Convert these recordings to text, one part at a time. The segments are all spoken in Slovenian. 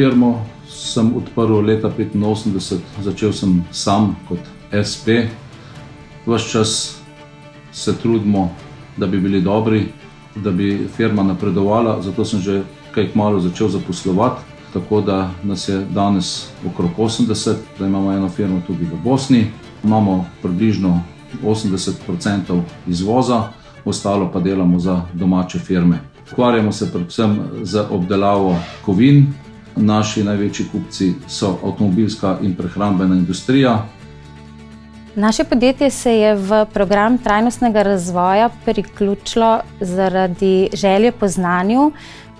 firmo sem odprl leta 1985, začel sem sam kot SP. Ves čas se trudimo, da bi bili dobri, da bi firma napredovala, zato sem že kaj kmalu začel zaposlovati, tako da nas je danes okrog 80, da imamo eno firmo tudi v Bosni. Imamo približno 80% izvoza, ostalo pa delamo za domače firme. Ukvarjamo se predvsem z obdelavo kovin. Naši največji kupci so avtomobilska in prehrambena industrija. Naše podjetje se je v program trajnostnega razvoja priključilo zaradi želje po znanju,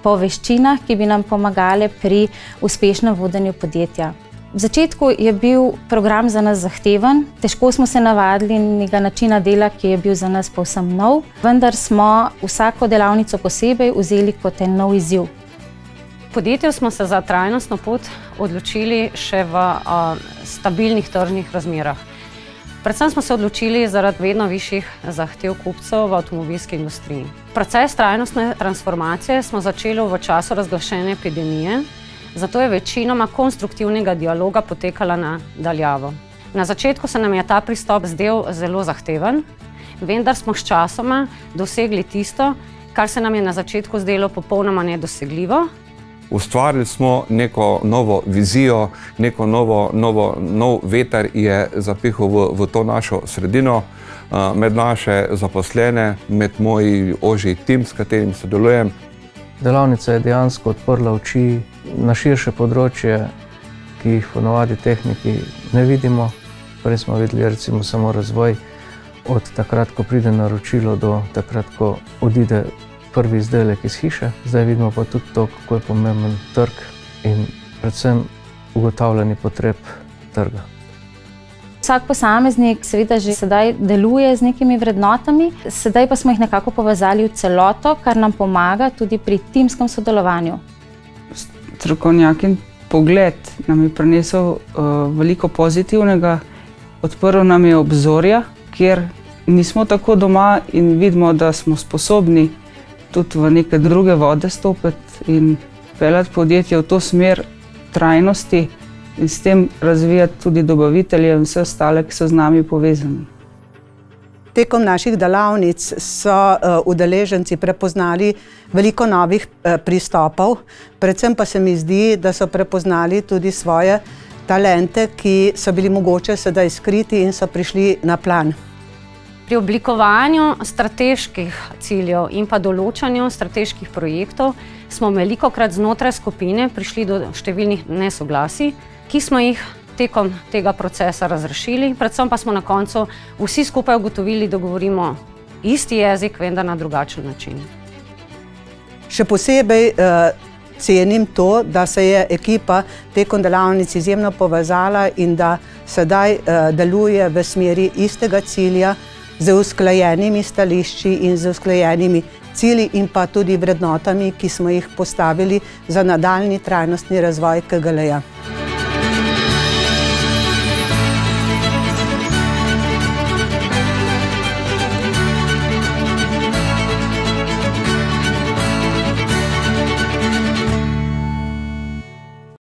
po veščinah, ki bi nam pomagale pri uspešnem vodenju podjetja. V začetku je bil program za nas zahteven, težko smo se navadili nekega načina dela, ki je bil za nas povsem nov, vendar smo vsako delavnico posebej vzeli kot en nov izziv. V podjetju smo se za trajnostno pot odločili še v stabilnih tržnih razmerah. Predvsem smo se odločili zaradi vedno višjih zahtev kupcev v avtomobilski industriji. Proces trajnostne transformacije smo začeli v času razglašene epidemije, zato je večinoma konstruktivnega dialoga potekala na daljavo. Na začetku se nam je ta pristop zdel zelo zahteven, vendar smo sčasoma dosegli tisto, kar se nam je na začetku zdelo popolnoma nedosegljivo. Ustvarili smo neko novo vizijo, neko nov veter je zapihal v to našo sredino, med naše zaposlene, med moj ožji tim, s katerim sodelujem. Delavnica je dejansko odprla oči na širše področje, ki jih ponavadi tehniki ne vidimo. Prej smo videli recimo samo razvoj od takrat, ko pride naročilo, do takrat, ko odide prvi izdelek iz hiše. Zdaj vidimo pa tudi to, kako je pomemben trg in predvsem ugotavljanje potreb trga. Vsak posameznik seveda že sedaj deluje z nekimi vrednotami, sedaj pa smo jih nekako povezali v celoto, kar nam pomaga tudi pri timskem sodelovanju. Strokovnjakin pogled nam je prinesel veliko pozitivnega, odprl nam je obzorja, kjer nismo tako doma in vidimo, da smo sposobni tudi v neke druge vode stopiti in peljati podjetje v to smer trajnosti in s tem razvijati tudi dobavitelje in vse ostale, ki so z nami povezani. Tekom naših delavnic so udeleženci prepoznali veliko novih pristopov, predvsem pa se mi zdi, da so prepoznali tudi svoje talente, ki so bili mogoče sedaj skriti in so prišli na plan. Pri oblikovanju strateških ciljev in pa določanju strateških projektov smo velikokrat znotraj skupine prišli do številnih nesoglasij, ki smo jih tekom tega procesa razrešili, predvsem pa smo na koncu vsi skupaj ugotovili, da govorimo isti jezik, vendar na drugačen način. Še posebej cenim to, da se je ekipa tekom delavnic izjemno povezala in da sedaj deluje v smeri istega cilja, z usklajenimi stališči in z usklajenimi cilji in pa tudi vrednotami, ki smo jih postavili za nadaljnji trajnostni razvoj KGL-ja.